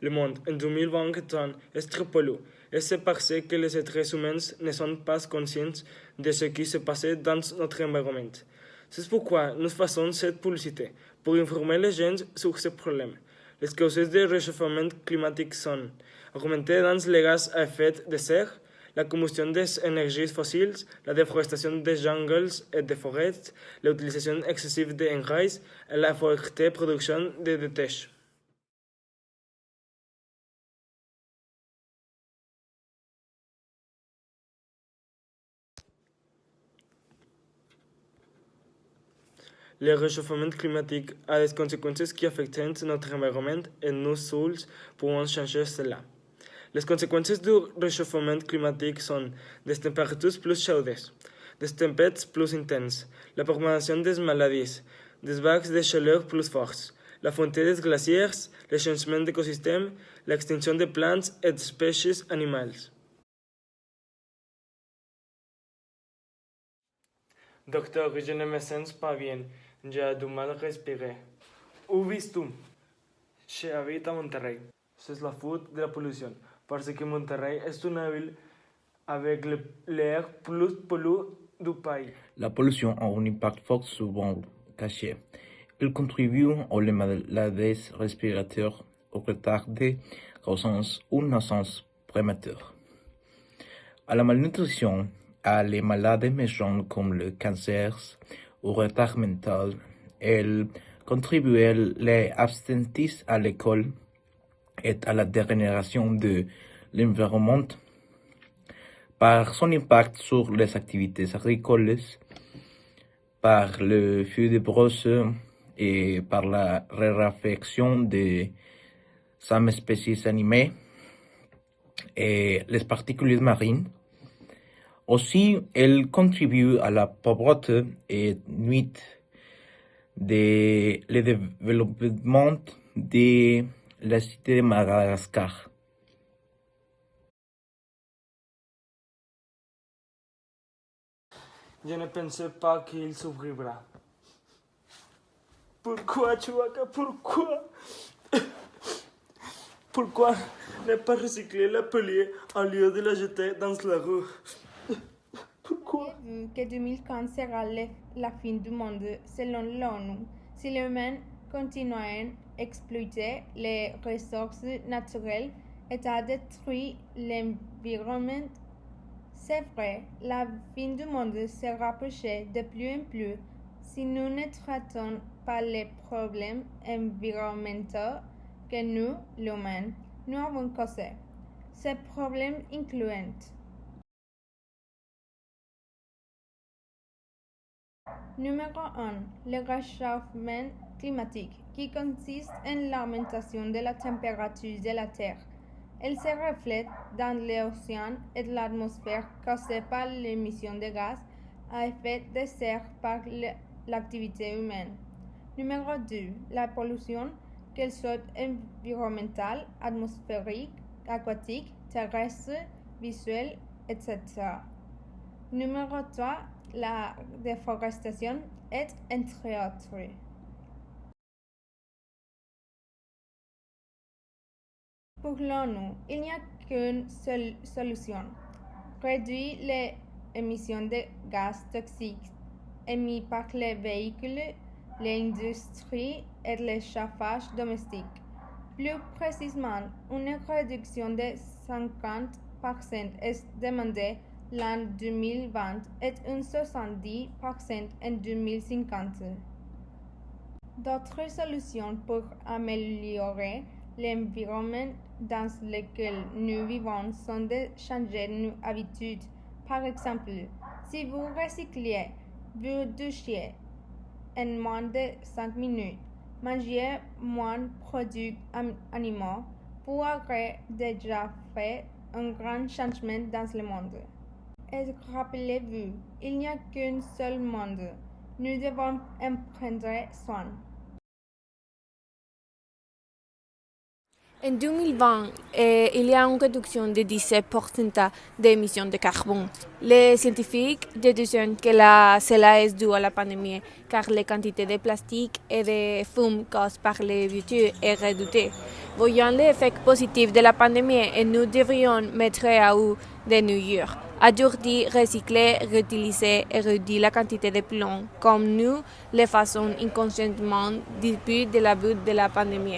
Le monde en 2021 est très pollué, et c'est parce que les êtres humains ne sont pas conscients de ce qui se passe dans notre environnement. C'est pourquoi nous faisons cette publicité, pour informer les gens sur ce problème. Les causes du réchauffement climatique sont augmenter dans les gaz à effet de serre, la combustion des énergies fossiles, la déforestation des jungles et des forêts, l'utilisation excessive d'engrais et la forte production de déchets. Le réchauffement climatique a des conséquences qui affectent notre environnement et nous seuls pouvons changer cela. Les conséquences du réchauffement climatique sont des températures plus chaudes, des tempêtes plus intenses, la propagation des maladies, des vagues de chaleur plus fortes, la fonte des glaciers, le changement d'écosystèmes, l'extinction de plantes et d'espèces animales. Docteur, je ne me sens pas bien. J'ai du mal à respirer. Où vis-tu? J'habite à Monterrey. C'est la faute de la pollution, parce que Monterrey est une ville avec l'air plus pollué du pays. La pollution a un impact fort sur mon cachet. Elle contribue aux maladies respiratoires, au retard de croissance ou naissance prématurée, à la malnutrition, à les maladies méchantes comme le cancer ou retard mental. Elle contribue à l'absentisme à l'école et à la dégénération de l'environnement par son impact sur les activités agricoles, par le feu de brousse et par la raréfaction de some espèces animées et les particules marines. Aussi, elle contribue à la pauvreté et nuit le développement de la cité de Madagascar. Je ne pensais pas qu'il survivra. Pourquoi, Chewbacca? Pourquoi? Pourquoi ne pas recycler la pelure au lieu de la jeter dans la rue? Pourquoi? Vu que 2015 sera la fin du monde selon l'ONU, si les humains continuent à exploiter les ressources naturelles et à détruire l'environnement, c'est vrai, la fin du monde se rapproche de plus en plus si nous ne traitons pas les problèmes environnementaux que nous, l'humain, nous avons causés. Ces problèmes incluent Numéro 1. Le réchauffement climatique, qui consiste en l'augmentation de la température de la Terre. Elle se reflète dans l'océan et l'atmosphère causée par l'émission de gaz à effet de serre par l'activité humaine. Numéro 2. La pollution, qu'elle soit environnementale, atmosphérique, aquatique, terrestre, visuelle, etc. Numéro 3. La déforestation et entre autres. Pour l'ONU, il n'y a qu'une seule solution. Réduire les émissions de gaz toxiques émis par les véhicules, l'industrie et le chauffage domestique. Plus précisément, une réduction de 50% est demandée l'an 2020 et un 70% en 2050. D'autres solutions pour améliorer l'environnement dans lequel nous vivons sont de changer nos habitudes. Par exemple, si vous recyclez, vous douchez en moins de 5 minutes, mangez moins de produits animaux, vous aurez déjà fait un grand changement dans le monde. Et rappelez-vous, il n'y a qu'un seul monde. Nous devons en prendre soin. En 2020, il y a une réduction de 17% d'émissions de carbone. Les scientifiques déduisent que cela est dû à la pandémie, car la quantité de plastique et de fumes causées par les voitures est réduite. Voyant l'effet positif de la pandémie, nous devrions mettre à œuvre de mesures. Aujourd'hui, recycler, réutiliser et réduire la quantité de plomb, comme nous le faisons inconsciemment depuis le début de la pandémie.